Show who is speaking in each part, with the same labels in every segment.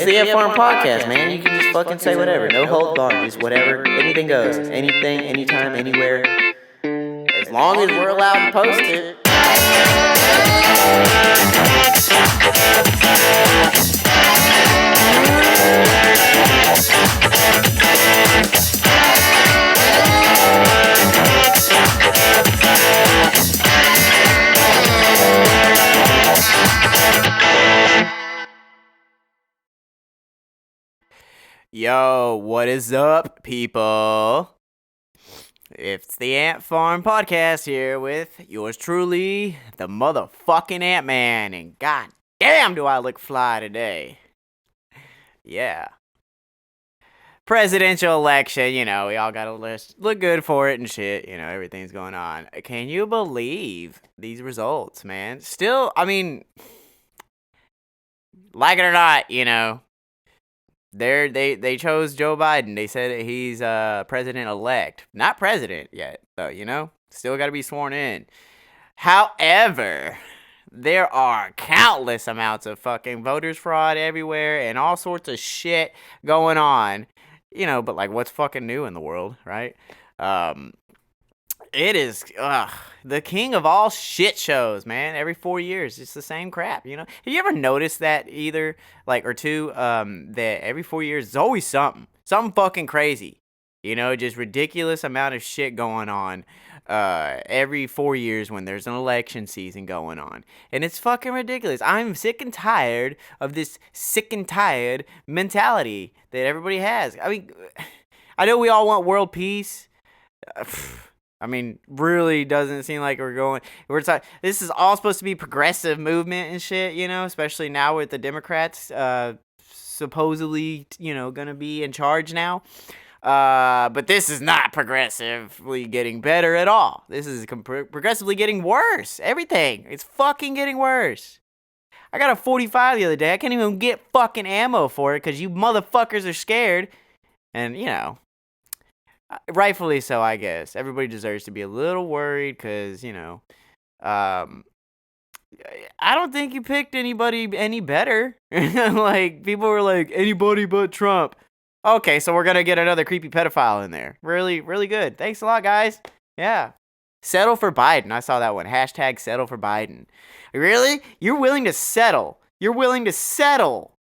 Speaker 1: the Ant Farm Podcast, man. You can just fucking say whatever. No hold barred. Just whatever. Anything goes. Anything, anytime, anywhere. As long as we're allowed to post it.
Speaker 2: Yo, what is up, people? It's the Ant Farm Podcast here with yours truly, the motherfucking Antman, and god damn do I look fly today. Yeah. Presidential election, we all gotta look good for it and shit, everything's going on. Can you believe these results, man? Still, like it or not, they chose Joe Biden. They said he's president-elect. Not president yet, though, Still got to be sworn in. However, there are countless amounts of fucking voters fraud everywhere and all sorts of shit going on. But, what's fucking new in the world, right? It is the king of all shit shows, man. Every 4 years, it's the same crap, Have you ever noticed that either, that every 4 years, there's always something fucking crazy, just ridiculous amount of shit going on every 4 years when there's an election season going on. And it's fucking ridiculous. I'm sick and tired of this sick and tired mentality that everybody has. I know we all want world peace. Really doesn't seem like this is all supposed to be progressive movement and shit, especially now with the Democrats supposedly, gonna be in charge now. But this is not progressively getting better at all. This is progressively getting worse. Everything. It's fucking getting worse. I got a 45 the other day. I can't even get fucking ammo for it because you motherfuckers are scared. And, rightfully so, I guess. Everybody deserves to be a little worried because, I don't think you picked anybody any better. People were like, anybody but Trump. Okay, so we're going to get another creepy pedophile in there. Really, really good. Thanks a lot, guys. Yeah. Settle for Biden. I saw that one. Hashtag settle for Biden. Really? You're willing to settle. You're willing to settle.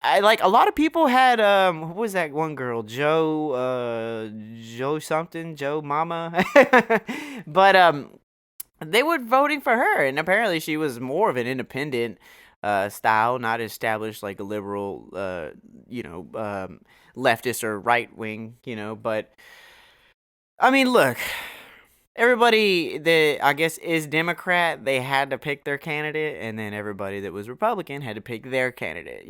Speaker 2: A lot of people had, what was that one girl? Joe Mama? But, they were voting for her, and apparently she was more of an independent, style, not established like a liberal, leftist or right wing, but, look, everybody that I guess is Democrat, they had to pick their candidate, and then everybody that was Republican had to pick their candidate,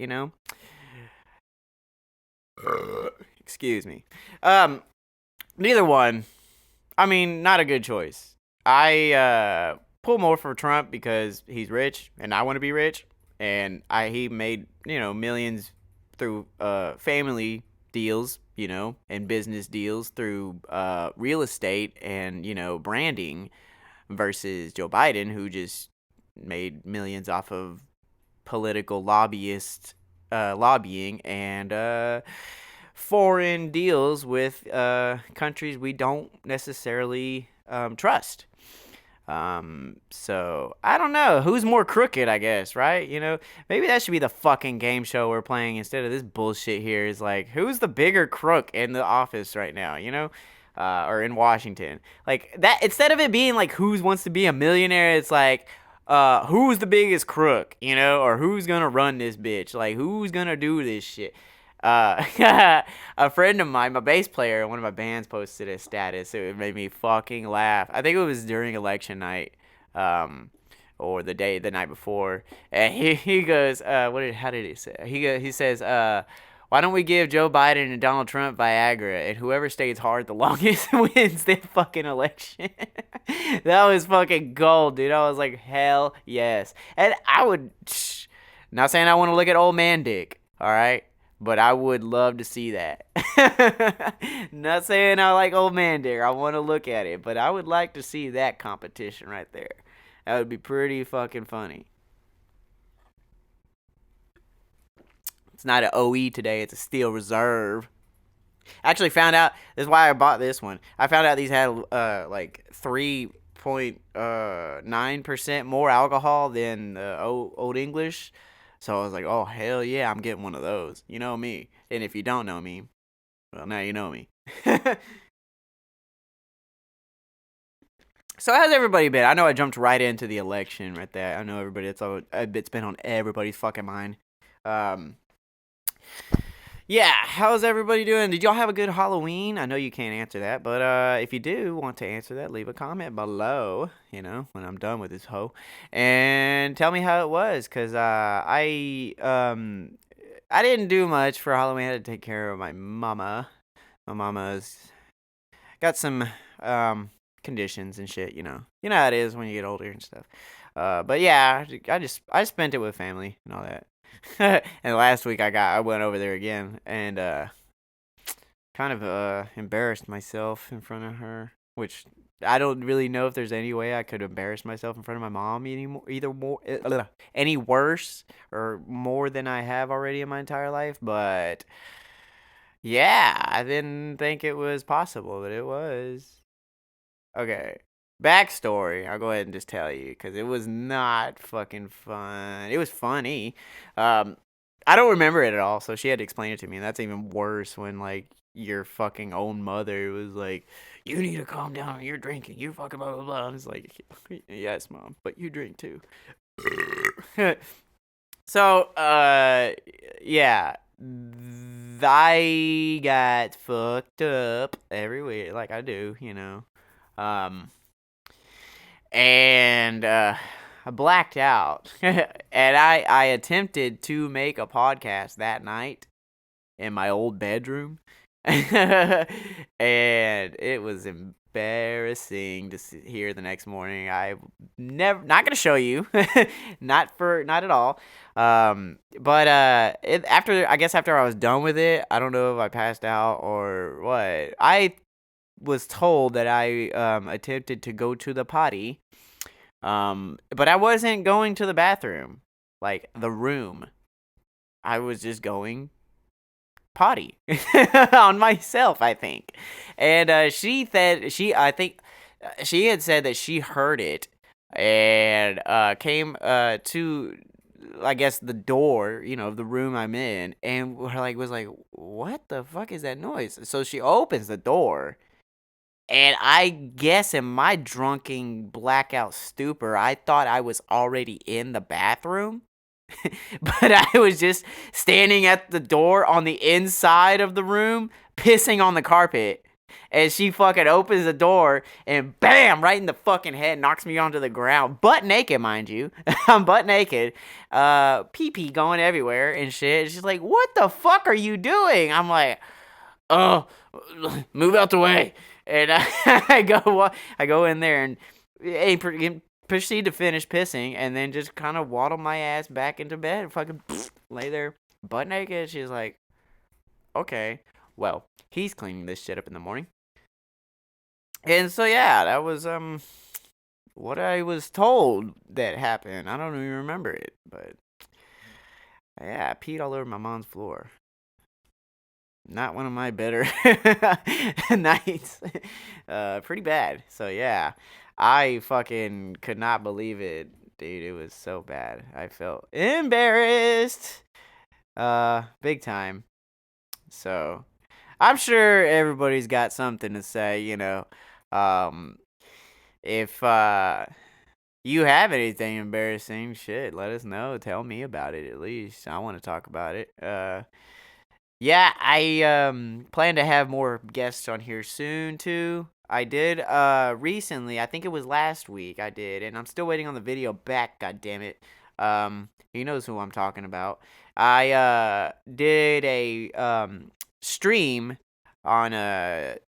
Speaker 2: Excuse me. Neither one. Not a good choice. I pull more for Trump because he's rich and I want to be rich, and he made millions through family deals, and business deals through real estate and branding, versus Joe Biden, who just made millions off of political lobbying and foreign deals with countries we don't necessarily trust. So I don't know who's more crooked, I guess, right? Maybe that should be the fucking game show we're playing instead of this bullshit here. Is like, who's the bigger crook in the office right now, or in Washington? Like that, instead of it being like who wants to be a millionaire, it's like, who's the biggest crook, or who's gonna run this bitch? Like, who's gonna do this shit? A friend of mine, my bass player in one of my bands, posted a status. It made me fucking laugh. I think it was during election night, or the night before. And he goes, how did he say? He says, why don't we give Joe Biden and Donald Trump Viagra, and whoever stays hard the longest wins the fucking election. That was fucking gold, dude. I was like, hell yes. And I would, not saying I want to look at old man dick, all right? But I would love to see that. Not saying I like old man dick. I want to look at it. But I would like to see that competition right there. That would be pretty fucking funny. It's not an OE today. It's a Steel Reserve. Actually found out, this is why I bought this one. I found out these had like 3.9% more alcohol than Old English. So I was like, oh, hell yeah, I'm getting one of those. You know me. And if you don't know me, well, now you know me. So how's everybody been? I know I jumped right into the election right there. I know everybody, it's been on everybody's fucking mind. Yeah, how's everybody doing? Did y'all have a good Halloween? I know you can't answer that, but if you do want to answer that, leave a comment below, when I'm done with this hoe. And tell me how it was, because I didn't do much for Halloween. I had to take care of my mama. My mama's got some conditions and shit, You know how it is when you get older and stuff. But yeah, I spent it with family and all that. And last week I went over there again and kind of embarrassed myself in front of her, which I don't really know if there's any way I could embarrass myself in front of my mom any worse or more than I have already in my entire life, but yeah, I didn't think it was possible, but it was. Okay. Backstory, I'll go ahead and just tell you, because it was not fucking fun. It was funny. I don't remember it at all, so she had to explain it to me, and that's even worse when, like, your fucking own mother was like, you need to calm down, you're drinking, you fucking blah, blah, blah. And it's like, yes, Mom, but you drink too. So, yeah. I got fucked up every week, like I do, and I blacked out, and I attempted to make a podcast that night in my old bedroom, and it was embarrassing to hear the next morning. I not gonna show you, not at all. But after I was done with it, I don't know if I passed out or what. I was told that I attempted to go to the potty, but I wasn't going to the bathroom, like the room. I was just going potty on myself, I think. And she said I think she had said that she heard it and came to, I guess, the door, of the room I'm in, and was like, what the fuck is that noise? So she opens the door. And I guess in my drunken blackout stupor, I thought I was already in the bathroom. But I was just standing at the door on the inside of the room, pissing on the carpet. And she fucking opens the door and bam, right in the fucking head, knocks me onto the ground. Butt naked, mind you. I'm butt naked. Pee-pee going everywhere and shit. She's like, what the fuck are you doing? I'm like, oh, move out the way. And I go in there and proceed to finish pissing, and then just kind of waddle my ass back into bed, fucking lay there butt naked. She's like, okay, well, he's cleaning this shit up in the morning. And so yeah, that was what I was told that happened. I don't even remember it, but yeah, I peed all over my mom's floor. Not one of my better nights. Pretty bad. So yeah, I fucking could not believe it, dude. It was so bad. I felt embarrassed, big time. So I'm sure everybody's got something to say. If you have anything embarrassing, shit, let us know. Tell me about it at least. I want to talk about it. Yeah, I plan to have more guests on here soon too. I did recently, I think it was last week I did, and I'm still waiting on the video back, god damn it. He knows who I'm talking about. I did a stream on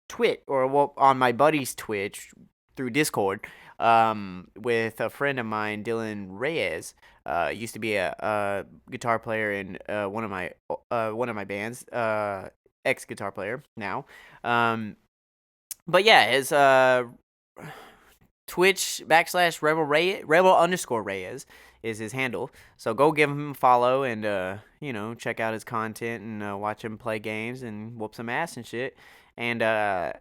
Speaker 2: Twitch, or well, on my buddy's Twitch through Discord, with a friend of mine, Dylan Reyes. Used to be a guitar player in one of my bands, ex guitar player now. But yeah, his Twitch /Rebel_Reyes is his handle. So go give him a follow and check out his content and watch him play games and whoop some ass and shit. And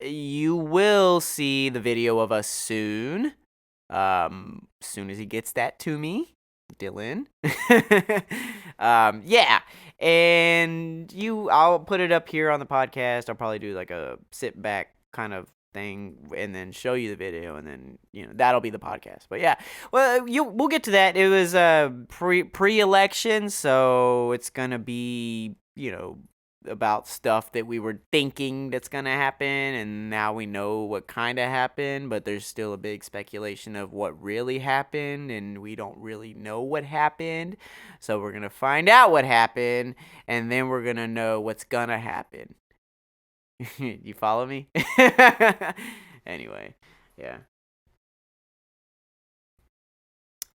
Speaker 2: you will see the video of us soon. Soon as he gets that to me, Dylan. Yeah. And I'll put it up here on the podcast. I'll probably do like a sit back kind of thing and then show you the video, and then that'll be the podcast. But yeah, well, we'll get to that. It was pre-election, so it's gonna be about stuff that we were thinking that's gonna happen, and now we know what kind of happened, but there's still a big speculation of what really happened, and we don't really know what happened. So we're gonna find out what happened, and then we're gonna know what's gonna happen. You follow me? Anyway, yeah.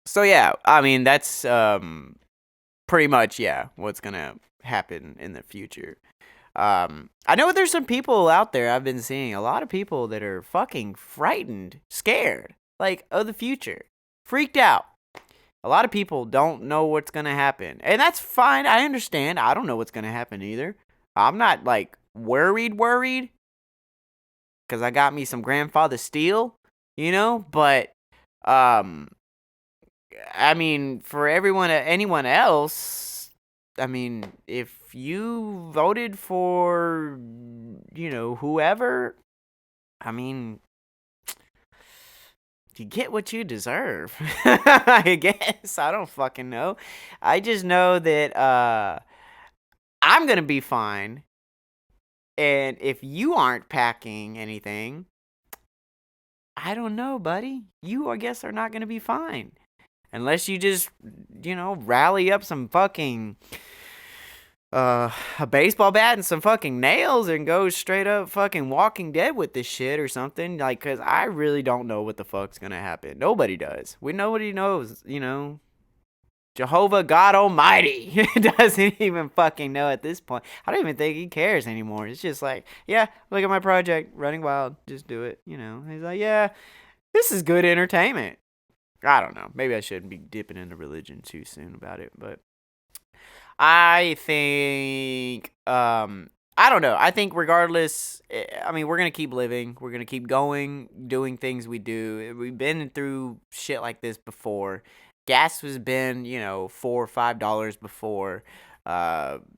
Speaker 2: So yeah, I mean that's pretty much what's gonna happen in the future. I know there's some people out there, I've been seeing a lot of people that are fucking frightened, scared, like, of the future, freaked out. A lot of people don't know what's gonna happen, and that's fine. I understand. I don't know what's gonna happen either. I'm not like worried, because I got me some grandfather steel, but I mean, for anyone else, I mean, if you voted for, whoever, I mean, you get what you deserve. I guess. I don't fucking know. I just know that I'm going to be fine. And if you aren't packing anything, I don't know, buddy. You, I guess, are not going to be fine. Unless you just, rally up some fucking a baseball bat and some fucking nails and go straight up fucking Walking Dead with this shit or something. Like, because I really don't know what the fuck's going to happen. Nobody does. Nobody knows, Jehovah God Almighty doesn't even fucking know at this point. I don't even think he cares anymore. It's just like, yeah, look at my project, Running Wild. Just do it, He's like, yeah, this is good entertainment. I don't know. Maybe I shouldn't be dipping into religion too soon about it, but I think, I don't know. I think regardless, I mean, we're going to keep living. We're going to keep going, doing things we do. We've been through shit like this before. Gas has been, $4 or $5 before.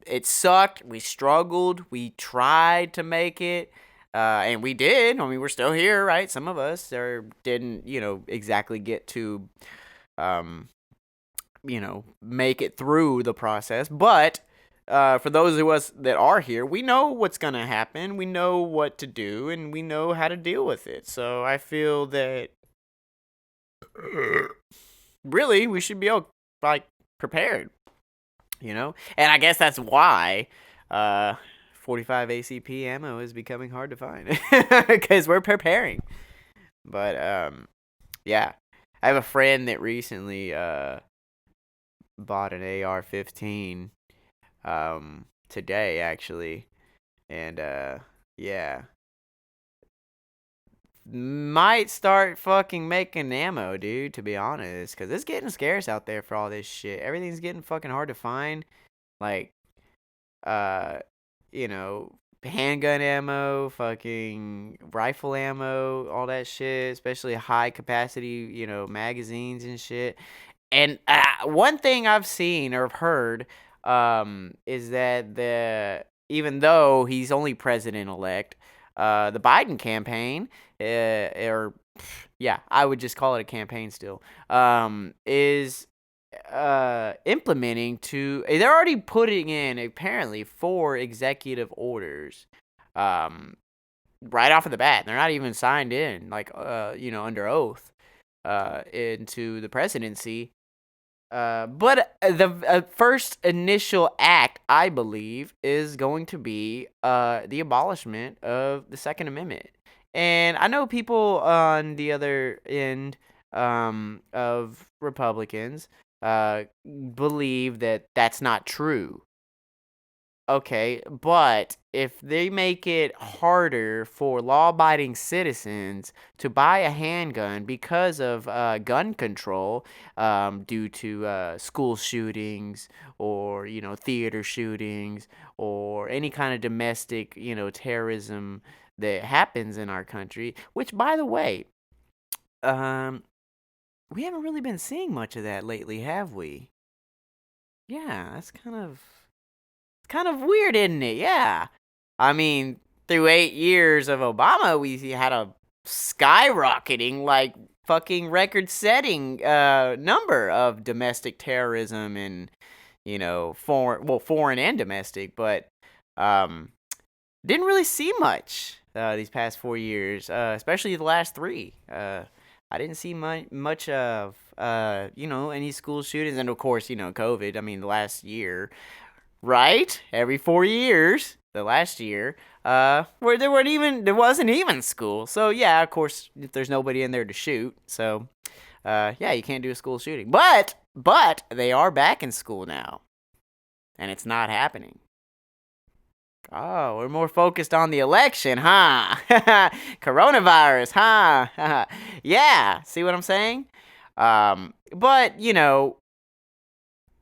Speaker 2: It sucked. We struggled. We tried to make it. And we did. I mean, we're still here, right? Some of us didn't, exactly get to, make it through the process. But for those of us that are here, we know what's going to happen. We know what to do, and we know how to deal with it. So I feel that really we should be prepared, And I guess that's why 45 ACP ammo is becoming hard to find because we're preparing. But yeah, I have a friend that recently bought an AR-15 today actually, and yeah, might start fucking making ammo, dude, to be honest, because it's getting scarce out there for all this shit. Everything's getting fucking hard to find, like handgun ammo, fucking rifle ammo, all that shit, especially high capacity, magazines and shit. And one thing I've seen or heard is that even though he's only president-elect, the Biden campaign, I would just call it a campaign still, is implementing they're already putting in apparently 4 executive orders right off of the bat. They're not even signed in under oath into the presidency, but the first initial act, I believe, is going to be the abolishment of the Second Amendment. And I know people on the other end of Republicans believe that that's not true. Okay, but if they make it harder for law-abiding citizens to buy a handgun because of gun control, due to school shootings or theater shootings or any kind of domestic terrorism that happens in our country, which by the way, um, we haven't really been seeing much of that lately, have we? Yeah, that's kind of weird, isn't it? Yeah. I mean, through 8 years of Obama, we had a skyrocketing, like fucking record-setting number of domestic terrorism and foreign and domestic, but um, didn't really see much these past 4 years, especially the last three. I didn't see much of any school shootings, and of course COVID. I mean, the last year. Right? Every 4 years, the last year, where there wasn't even school. So yeah, of course, if there's nobody in there to shoot, so yeah, you can't do a school shooting. But they are back in school now, and it's not happening. Oh, we're more focused on the election, huh? Coronavirus, huh? Yeah, see what I'm saying? But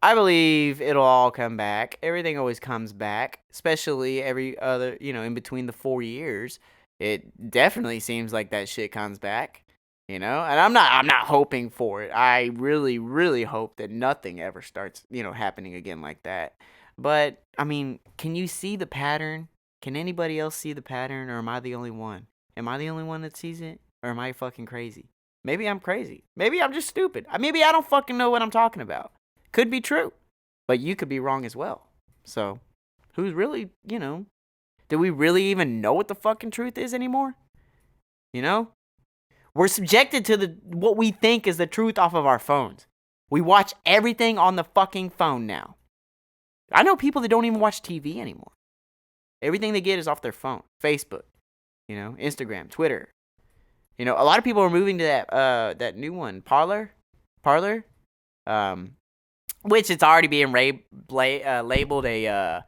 Speaker 2: I believe it'll all come back. Everything always comes back, especially every other, in between the 4 years. It definitely seems like that shit comes back, And I'm not hoping for it. I really, really hope that nothing ever starts, happening again like that. But I mean, can you see the pattern? Can anybody else see the pattern, or am I the only one? Am I the only one that sees it, or am I fucking crazy? Maybe I'm crazy. Maybe I'm just stupid. Maybe I don't fucking know what I'm talking about. Could be true, but you could be wrong as well. So, who's really, do we really even know what the fucking truth is anymore? We're subjected to what we think is the truth off of our phones. We watch everything on the fucking phone now. I know people that don't even watch TV anymore. Everything they get is off their phone. Facebook, Instagram, Twitter. A lot of people are moving to that new one, Parler, which it's already being labeled a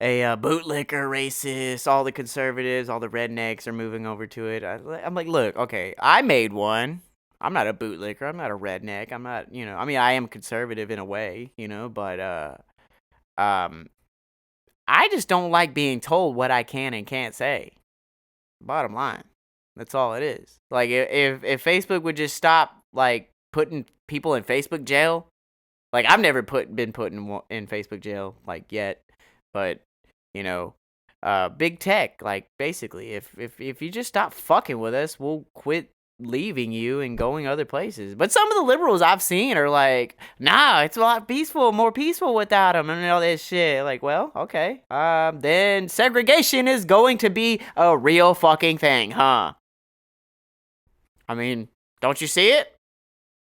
Speaker 2: bootlicker, racist. All the conservatives, all the rednecks are moving over to it. I'm like, look, okay, I made one. I'm not a bootlicker. I'm not a redneck. I'm not, I am conservative in a way, but I just don't like being told what I can and can't say. Bottom line. That's all it is. Like, if Facebook would just stop, like, putting people in Facebook jail. Like, I've never been put in Facebook jail, like, yet. But, big tech, like, basically, if you just stop fucking with us, we'll quit leaving you and going other places. But some of the liberals I've seen are like, nah, it's a lot more peaceful without them and all this shit. Like, well, okay. Then segregation is going to be a real fucking thing, huh? I mean, don't you see it?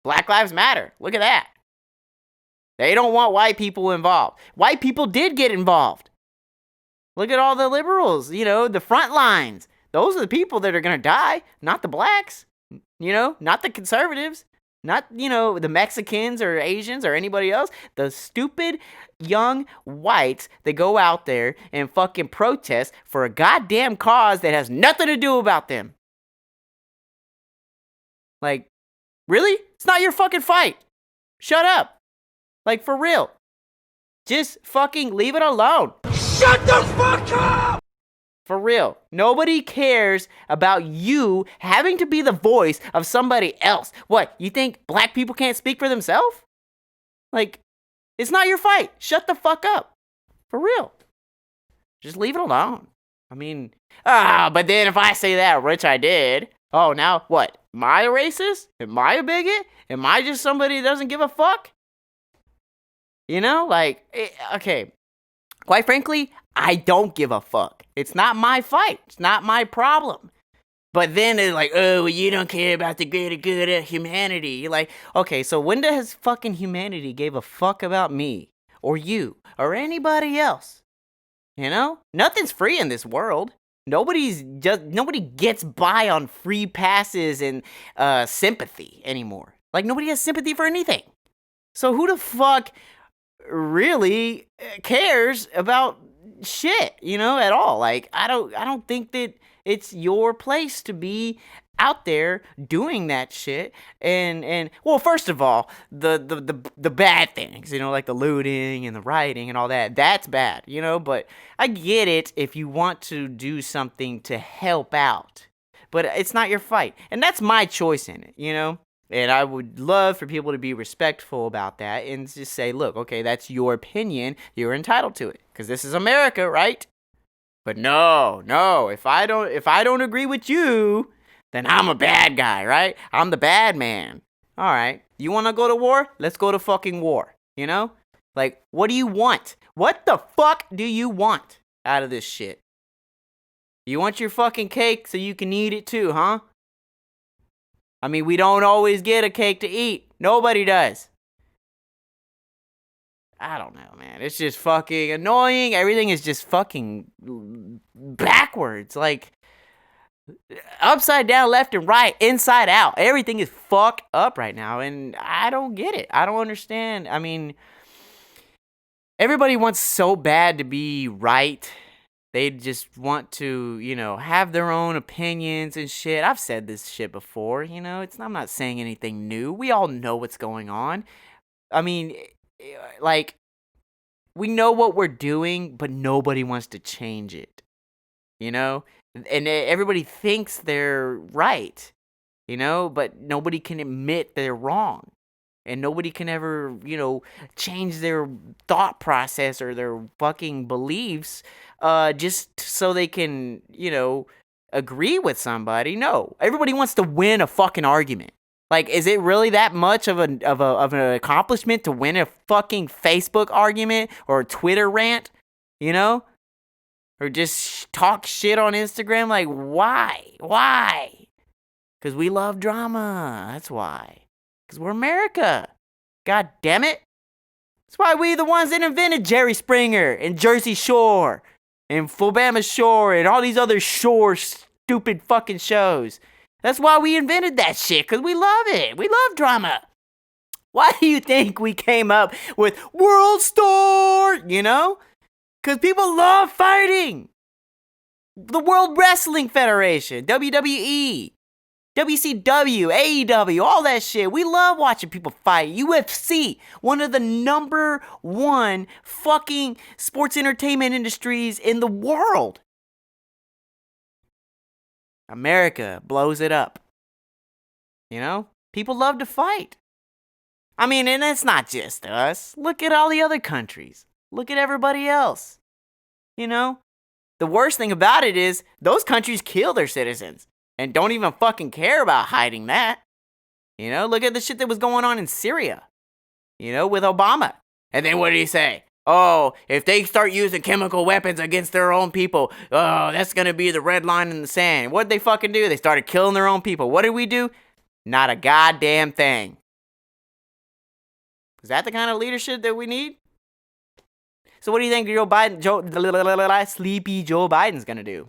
Speaker 2: Black Lives Matter. Look at that. They don't want white people involved. White people did get involved. Look at all the liberals, the front lines. Those are the people that are going to die, not the blacks, not the conservatives, not, the Mexicans or Asians or anybody else. The stupid young whites that go out there and fucking protest for a goddamn cause that has nothing to do about them. Like, really? It's not your fucking fight. Shut up. Like, for real. Just fucking leave it alone. Shut the fuck up! For real. Nobody cares about you having to be the voice of somebody else. What, you think black people can't speak for themselves? Like, it's not your fight. Shut the fuck up. For real. Just leave it alone. I mean, but then if I say that, which I did, now what? Am I a racist? Am I a bigot? Am I just somebody that doesn't give a fuck? Okay. Quite frankly, I don't give a fuck. It's not my fight. It's not my problem. But then it's like, well, you don't care about the greater good of humanity. You're like, okay, so when does fucking humanity give a fuck about me or you or anybody else? Nothing's free in this world. Nobody gets by on free passes and sympathy anymore. Like, nobody has sympathy for anything. So who the fuck really cares about shit, at all. Like, I don't think that it's your place to be out there doing that shit. And well, first of all, the bad things, like the looting and the rioting and all that's bad, but I get it if you want to do something to help out, but it's not your fight, and that's my choice in it. And I would love for people to be respectful about that and just say, look, okay, that's your opinion. You're entitled to it because this is America, right? But no, if I don't agree with you, then I'm a bad guy, right? I'm the bad man. All right. You want to go to war? Let's go to fucking war, Like, what do you want? What the fuck do you want out of this shit? You want your fucking cake so you can eat it too, huh? I mean, we don't always get a cake to eat. Nobody does. I don't know, man. It's just fucking annoying. Everything is just fucking backwards. Like, upside down, left and right, inside out. Everything is fucked up right now, and I don't get it. I don't understand. I mean, everybody wants so bad to be right. They just want to, have their own opinions and shit. I've said this shit before, I'm not saying anything new. We all know what's going on. I mean, like, we know what we're doing, but nobody wants to change it, And everybody thinks they're right, but nobody can admit they're wrong. And nobody can ever, change their thought process or their fucking beliefs just so they can, agree with somebody. No, everybody wants to win a fucking argument. Like, is it really that much of an accomplishment to win a fucking Facebook argument or a Twitter rant, Or just talk shit on Instagram? Like, why? Why? Because we love drama. That's why. Because we're America. God damn it. That's why we the ones that invented Jerry Springer and Jersey Shore and Flobama Shore and all these other shore stupid fucking shows. That's why we invented that shit, because we love it. We love drama. Why do you think we came up with World Star, Because people love fighting. The World Wrestling Federation, WWE, WCW, AEW, all that shit. We love watching people fight. UFC, one of the number one fucking sports entertainment industries in the world. America blows it up. People love to fight. I mean, and it's not just us. Look at all the other countries. Look at everybody else. The worst thing about it is those countries kill their citizens. And don't even fucking care about hiding that. Look at the shit that was going on in Syria. With Obama. And then what did he say? Oh, if they start using chemical weapons against their own people, oh, that's going to be the red line in the sand. What did they fucking do? They started killing their own people. What did we do? Not a goddamn thing. Is that the kind of leadership that we need? So what do you think Sleepy Joe Biden's going to do?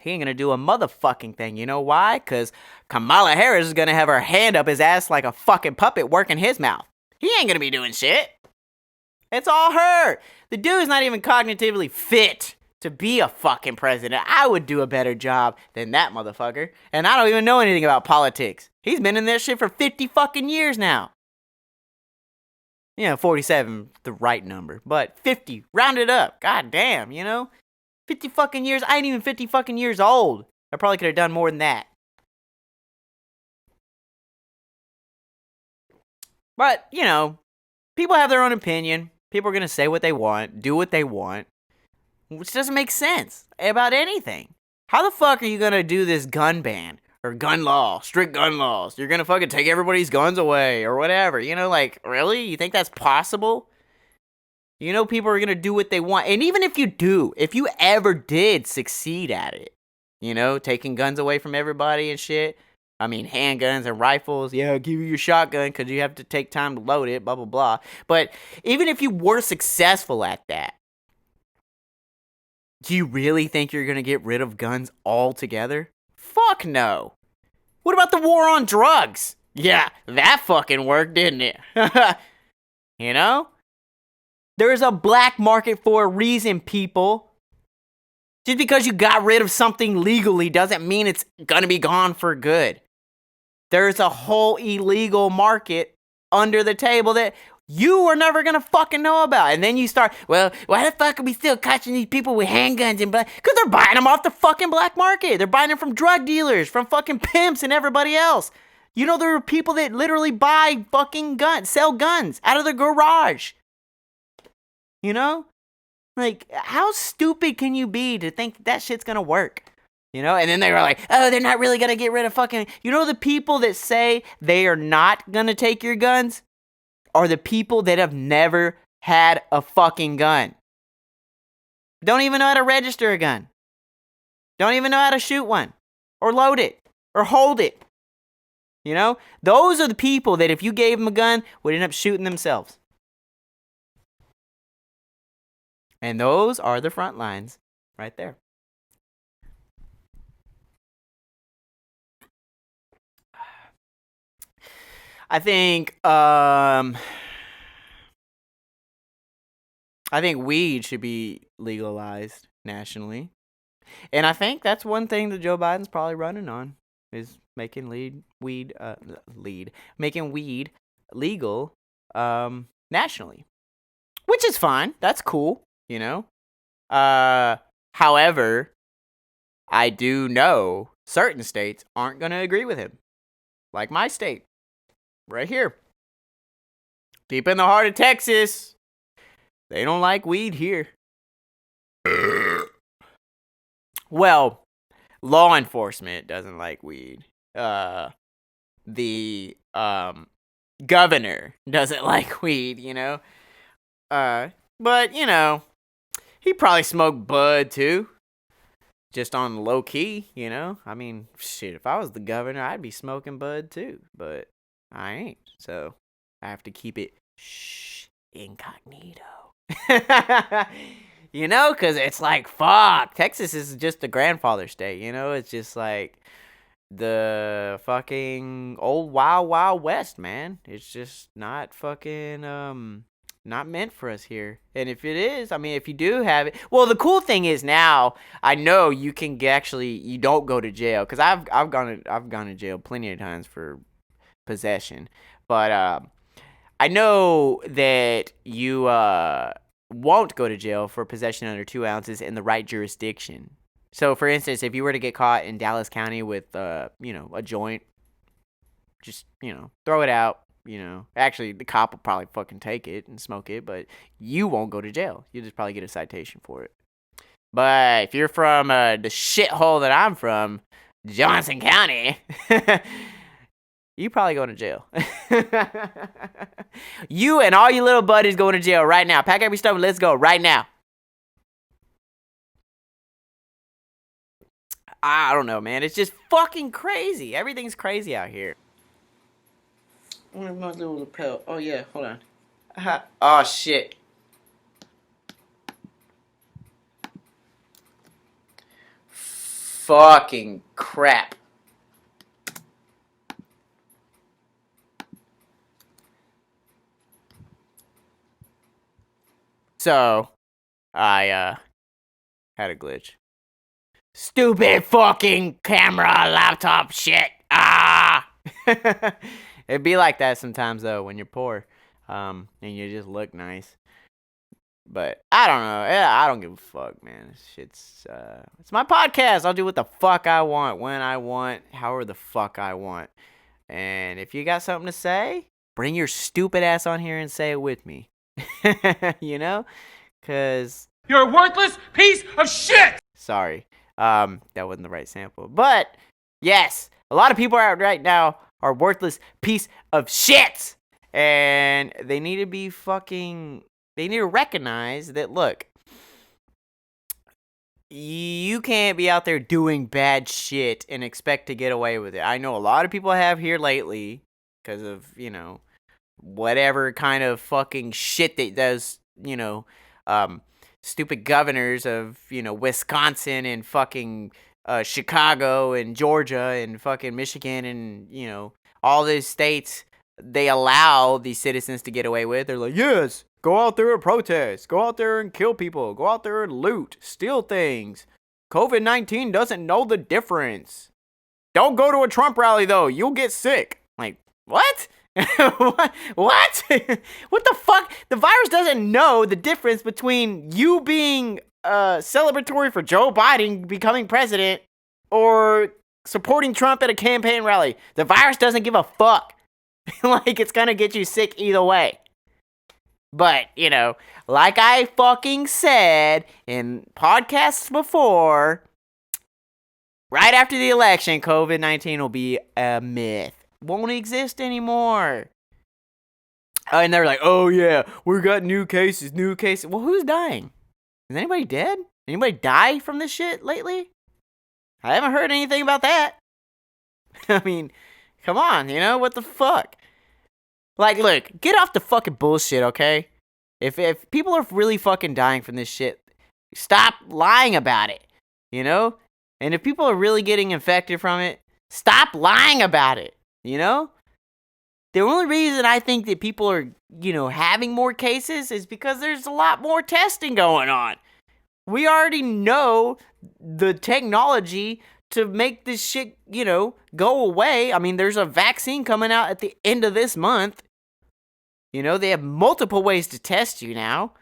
Speaker 2: He ain't gonna do a motherfucking thing. You know why? Because Kamala Harris is gonna have her hand up his ass like a fucking puppet working his mouth. He ain't gonna be doing shit. It's all her. The dude's not even cognitively fit to be a fucking president. I would do a better job than that motherfucker. And I don't even know anything about politics. He's been in that shit for 50 fucking years now. 47, the right number. But 50, round it up. God damn, 50 fucking years. I ain't even 50 fucking years old. I probably could have done more than that. But, people have their own opinion. People are going to say what they want, do what they want, which doesn't make sense about anything. How the fuck are you going to do this gun ban or gun law, strict gun laws? You're going to fucking take everybody's guns away or whatever. Really? You think that's possible? People are going to do what they want. And even if you ever did succeed at it, taking guns away from everybody and shit. I mean, handguns and rifles. Yeah, I'll give you your shotgun because you have to take time to load it, blah, blah, blah. But even if you were successful at that, do you really think you're going to get rid of guns altogether? Fuck no. What about the war on drugs? Yeah, that fucking worked, didn't it? You know? There's a black market for a reason, people. Just because you got rid of something legally doesn't mean it's gonna be gone for good. There's a whole illegal market under the table that you are never gonna fucking know about. And then you start, well, why the fuck are we still catching these people with handguns and black? Because they're buying them off the fucking black market. They're buying them from drug dealers, from fucking pimps and everybody else. You know, there are people that literally buy fucking guns, sell guns out of their garage. You know? Like, how stupid can you be to think that shit's gonna work? You know? And then they were like, oh, they're not really gonna get rid of fucking... You know the people that say they are not gonna take your guns are the people that have never had a fucking gun. Don't even know how to register a gun. Don't even know how to shoot one. Or load it. Or hold it. You know? Those are the people that if you gave them a gun would end up shooting themselves. And those are the front lines right there. I think weed should be legalized nationally. And I think that's one thing that Joe Biden's probably running on is making weed legal nationally. Which is fine. That's cool, you know? However, I do know certain states aren't going to agree with him. Like my state. Right here. Deep in the heart of Texas. They don't like weed here. Well, law enforcement doesn't like weed. The governor doesn't like weed, you know? But, you know, he probably smoked bud too. Just on low key, you know? I mean, shit, if I was the governor, I'd be smoking bud too. But I ain't. So I have to keep it incognito. You know? Because it's like, fuck. Texas is just the grandfather state, you know? It's just like the fucking old wild, wild west, man. It's just not fucking, not meant for us here. And if it is, I mean, if you do have it, well, the cool thing is now I know you can you don't go to jail because I've gone to jail plenty of times for possession, but I know that you won't go to jail for possession under 2 ounces in the right jurisdiction. So, for instance, if you were to get caught in Dallas County with a joint, just throw it out. Actually, the cop will probably fucking take it and smoke it, but you won't go to jail. You'll just probably get a citation for it. But if you're from the shithole that I'm from, Johnson County, you probably going to jail. You and all your little buddies going to jail right now. Pack up your stuff and let's go right now. I don't know, man. It's just fucking crazy. Everything's crazy out here. Where's my little lapel? Oh, yeah. Hold on. Oh, shit. Fucking crap. So, I had a glitch. Stupid fucking camera, laptop shit. It'd be like that sometimes though when you're poor, and you just look nice. But I don't know. I don't give a fuck, man. It's my podcast. I'll do what the fuck I want, when I want, however the fuck I want. And if you got something to say, bring your stupid ass on here and say it with me. You know? Cause
Speaker 3: you're a worthless piece of shit!
Speaker 2: Sorry. That wasn't the right sample. But yes, a lot of people out right now are worthless piece of shit. And they need to be they need to recognize that, look, you can't be out there doing bad shit and expect to get away with it. I know a lot of people have here lately because of, whatever kind of fucking shit that does, stupid governors of, Wisconsin and fucking Chicago and Georgia and fucking Michigan and, all these states, they allow these citizens to get away with. They're like, yes, go out there and protest. Go out there and kill people. Go out there and loot. Steal things. COVID-19 doesn't know the difference. Don't go to a Trump rally, though. You'll get sick. Like, what? What? What the fuck? The virus doesn't know the difference between you being celebratory for Joe Biden becoming president or supporting Trump at a campaign rally. The virus doesn't give a fuck. Like, it's gonna get you sick either way. But, like I fucking said in podcasts before, right after the election, COVID-19 will be a myth. Won't exist anymore. And they're like, oh yeah, we got new cases. Well, who's dying? Is anybody dead? Anybody die from this shit lately? I haven't heard anything about that. I mean, come on, what the fuck? Like, look, get off the fucking bullshit, okay? If people are really fucking dying from this shit, stop lying about it, And if people are really getting infected from it, stop lying about it, The only reason I think that people are, having more cases is because there's a lot more testing going on. We already know the technology to make this shit, go away. I mean, there's a vaccine coming out at the end of this month. They have multiple ways to test you now.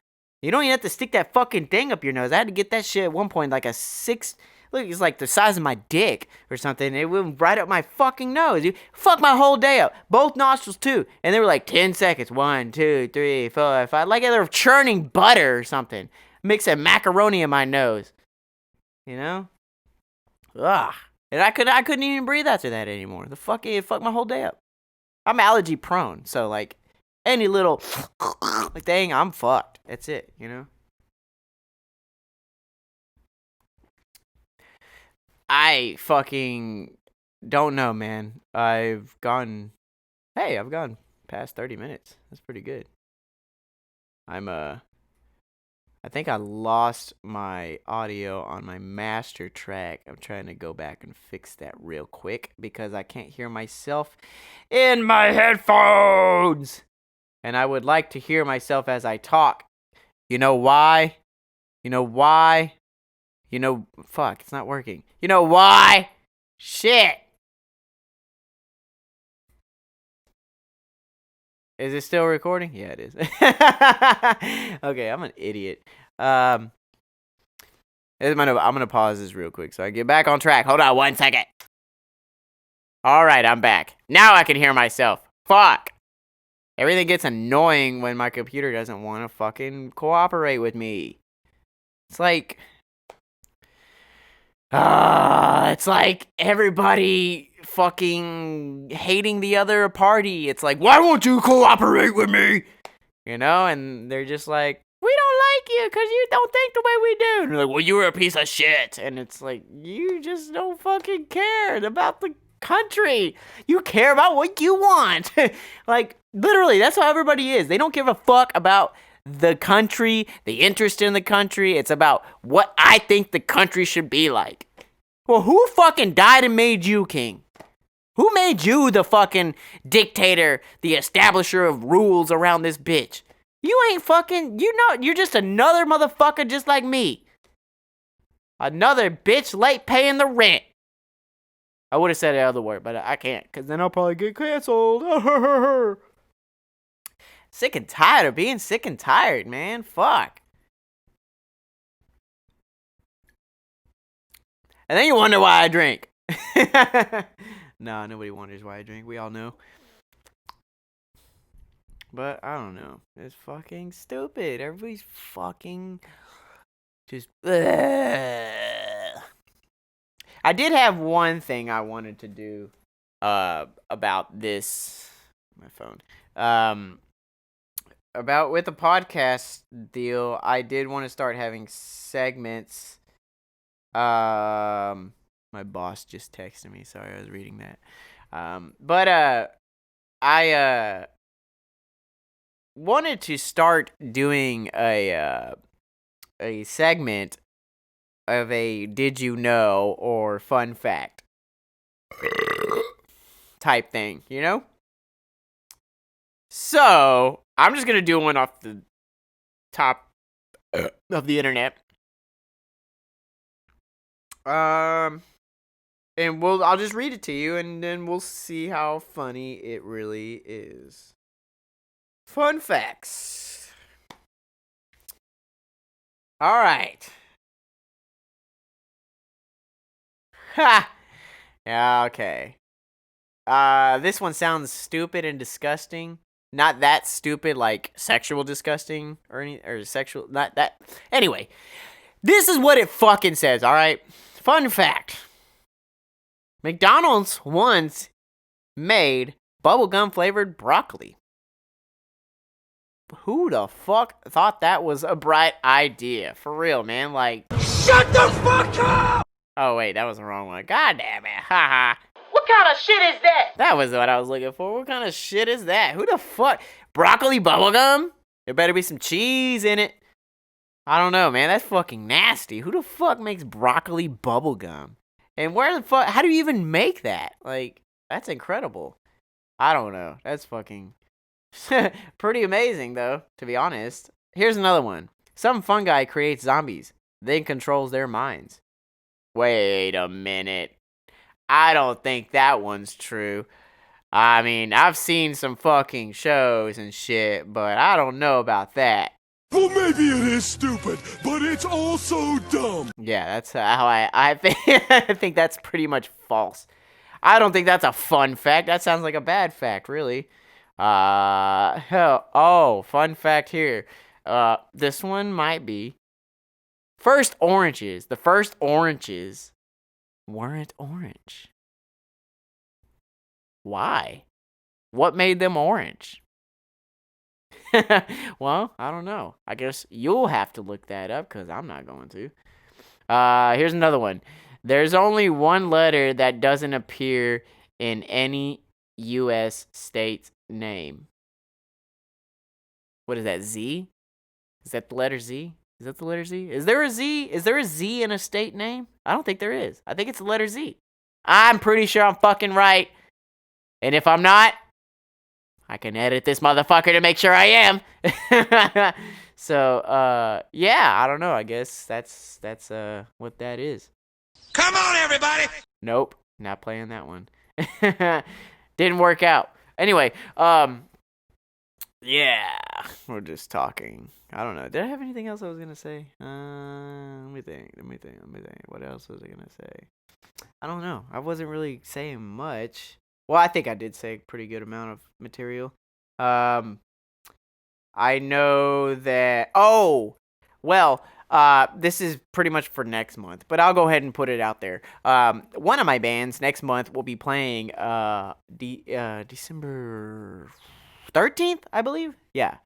Speaker 2: You don't even have to stick that fucking thing up your nose. I had to get that shit at one point, like look, it's like the size of my dick or something. It went right up my fucking nose. Fuck my whole day up. Both nostrils too. And they were like 10 seconds. 1, 2, 3, 4, 5. Like they're churning butter or something. Mixing macaroni in my nose. Ugh. And I couldn't even breathe after that anymore. It fucked my whole day up. I'm allergy prone, so like any little thing, I'm fucked. That's it, I fucking don't know, man. I've gone past 30 minutes. That's pretty good. I think I lost my audio on my master track. I'm trying to go back and fix that real quick because I can't hear myself in my headphones. And I would like to hear myself as I talk. You know why? Fuck, it's not working. You know why? Shit. Is it still recording? Yeah, it is. Okay, I'm an idiot. I'm gonna pause this real quick so I get back on track. Hold on 1 second. All right, I'm back. Now I can hear myself. Fuck. Everything gets annoying when my computer doesn't want to fucking cooperate with me. It's like everybody fucking hating the other party. It's like, why won't you cooperate with me? And they're just like, we don't like you because you don't think the way we do. And they're like, well, you were a piece of shit. And it's like, you just don't fucking care about the country. You care about what you want. Like, literally, that's how everybody is. They don't give a fuck about the country, the interest in the country. It's about what I think the country should be like. Well, who fucking died and made you king? Who made you the fucking dictator, the establisher of rules around this bitch? You ain't fucking, you're just another motherfucker just like me. Another bitch late paying the rent. I would have said the other word, but I can't, because then I'll probably get canceled. Sick and tired of being sick and tired, man. Fuck. And then you wonder why I drink. No, nobody wonders why I drink. We all know. But I don't know. It's fucking stupid. Everybody's fucking just. Ugh. I did have one thing I wanted to do about this. My phone. About with the podcast deal, I did want to start having segments. My boss just texted me. Sorry, I was reading that. But I wanted to start doing a segment of a did you know or fun fact. type thing, you know? So, I'm just going to do one off the top of the internet. And I'll just read it to you, and then we'll see how funny it really is. Fun facts. All right. Ha! Yeah, okay. This one sounds stupid and disgusting. Not that stupid, like sexual disgusting or sexual, not that. Anyway, this is what it fucking says, all right? Fun fact. McDonald's once made bubblegum flavored broccoli. Who the fuck thought that was a bright idea? For real, man. Like,
Speaker 3: Shut the fuck up!
Speaker 2: oh wait, that was the wrong one. God damn it. Haha.
Speaker 3: What kind of shit is that?
Speaker 2: That was what I was looking for. What kind of shit is that? Who the fuck? Broccoli bubblegum? There better be some cheese in it. I don't know, man. That's fucking nasty. Who the fuck makes broccoli bubblegum? And where the fuck? How do you even make that? Like, that's incredible. I don't know. That's fucking pretty amazing, though, to be honest. Here's another one. Some fungi creates zombies, then controls their minds. Wait a minute. I don't think that one's true. I mean, I've seen some fucking shows and shit, but I don't know about that.
Speaker 4: Well, maybe it is stupid, but it's also dumb.
Speaker 2: Yeah, that's how I think. I think that's pretty much false. I don't think that's a fun fact. That sounds like a bad fact, really. Fun fact here. This one might be. The first oranges weren't orange. Why? What made them orange? Well, I don't know. I guess you'll have to look that up because I'm not going to. Here's another one. There's only one letter that doesn't appear in any U.S. state's name. What is that, Z? Is that the letter Z? Is that the letter Z? Is there a Z? Is there a Z in a state name? I don't think there is. I think it's the letter Z. I'm pretty sure I'm fucking right. And if I'm not, I can edit this motherfucker to make sure I am. So, yeah, I don't know. I guess that's what that is.
Speaker 3: Come on, everybody!
Speaker 2: Nope, not playing that one. Didn't work out. Anyway, yeah, we're just talking. I don't know. Did I have anything else I was gonna say? Let me think. What else was I gonna say? I don't know. I wasn't really saying much. Well, I think I did say a pretty good amount of material. I know that. Oh, well. This is pretty much for next month, but I'll go ahead and put it out there. One of my bands next month will be playing December 13th, I believe. Yeah,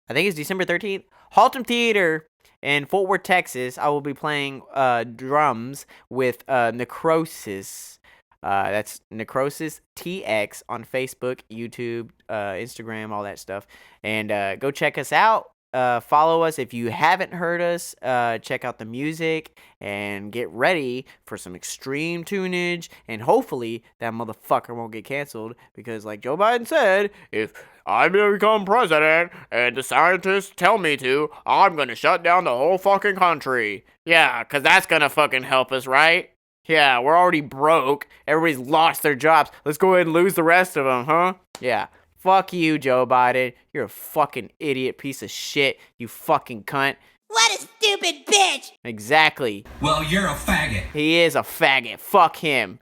Speaker 2: I think it's December 13th. Haltom Theater in Fort Worth, Texas. I will be playing drums with Necrosis. That's Necrosis TX on Facebook, YouTube, Instagram, all that stuff. And go check us out. Follow us if you haven't heard us. Check out the music and get ready for some extreme tunage. And hopefully that motherfucker won't get canceled because, like Joe Biden said, if I become president and the scientists tell me to, I'm gonna shut down the whole fucking country. Yeah, because that's gonna fucking help us, right? Yeah, we're already broke. Everybody's lost their jobs. Let's go ahead and lose the rest of them, huh? Yeah. Fuck you, Joe Biden. You're a fucking idiot piece of shit, you fucking cunt.
Speaker 5: What a stupid bitch!
Speaker 2: Exactly.
Speaker 3: Well, you're a faggot.
Speaker 2: He is a faggot. Fuck him.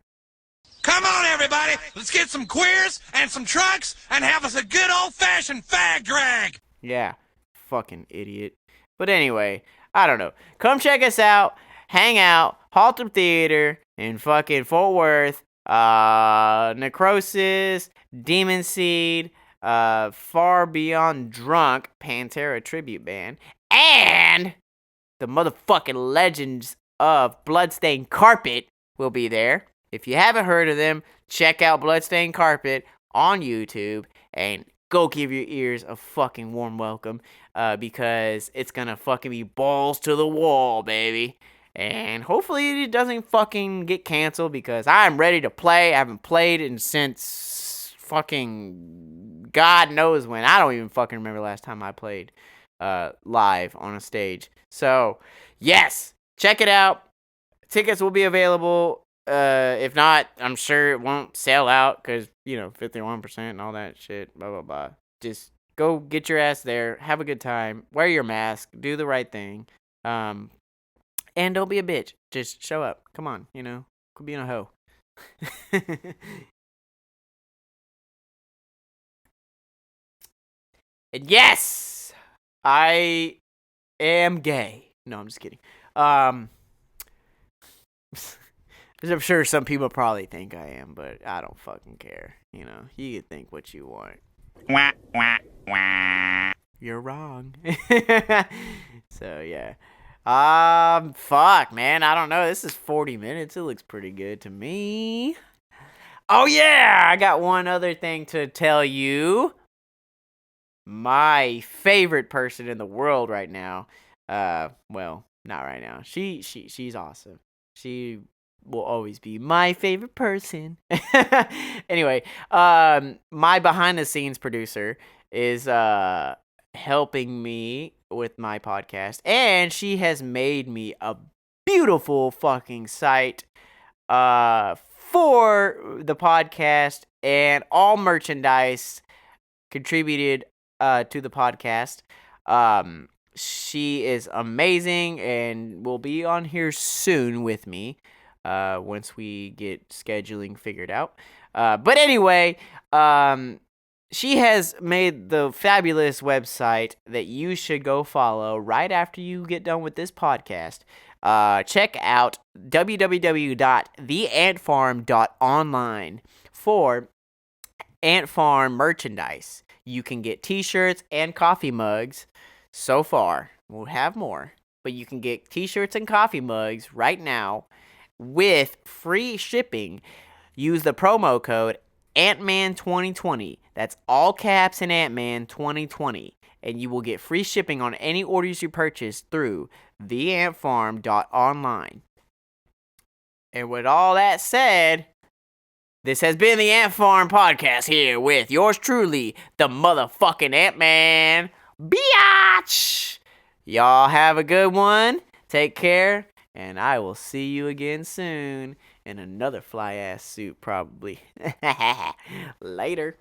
Speaker 3: Come on, everybody! Let's get some queers and some trucks and have us a good old-fashioned fag drag!
Speaker 2: Yeah, fucking idiot. But anyway, I don't know. Come check us out. Hang out. Haltom Theater in fucking Fort Worth. Necrosis, Demon Seed, Far Beyond Drunk, Pantera tribute band, and the motherfucking legends of Bloodstained Carpet will be there. If you haven't heard of them, check out Bloodstained Carpet on YouTube and go give your ears a fucking warm welcome, because it's gonna fucking be balls to the wall, baby. And hopefully it doesn't fucking get canceled because I'm ready to play. I haven't played since fucking God knows when. I don't even fucking remember last time I played live on a stage. So, yes, check it out. Tickets will be available. If not, I'm sure it won't sell out because, 51% and all that shit, blah, blah, blah. Just go get your ass there. Have a good time. Wear your mask. Do the right thing. And don't be a bitch. Just show up. Come on, Quit being a hoe. And yes, I am gay. No, I'm just kidding. I'm sure some people probably think I am, but I don't fucking care. You can think what you want. You're wrong. So, yeah. Fuck, man. I don't know. This is 40 minutes. It looks pretty good to me. Oh, yeah. I got one other thing to tell you. My favorite person in the world right now. Well, not right now. She's awesome. She will always be my favorite person. Anyway, my behind the scenes producer is helping me with my podcast, and she has made me a beautiful fucking site for the podcast, and all merchandise contributed to the podcast. She is amazing and will be on here soon with me once we get scheduling figured out. But anyway, she has made the fabulous website that you should go follow right after you get done with this podcast. Check out www.theantfarm.online for Ant Farm merchandise. You can get t-shirts and coffee mugs so far. We'll have more. But you can get t-shirts and coffee mugs right now with free shipping. Use the promo code Antman2020. That's all caps in Antman 2020. And you will get free shipping on any orders you purchase through theantfarm.online. And with all that said, this has been the Ant Farm Podcast here with yours truly, the motherfucking Ant-Man. Biatch! Y'all have a good one. Take care. And I will see you again soon. In another fly-ass suit, probably. Later.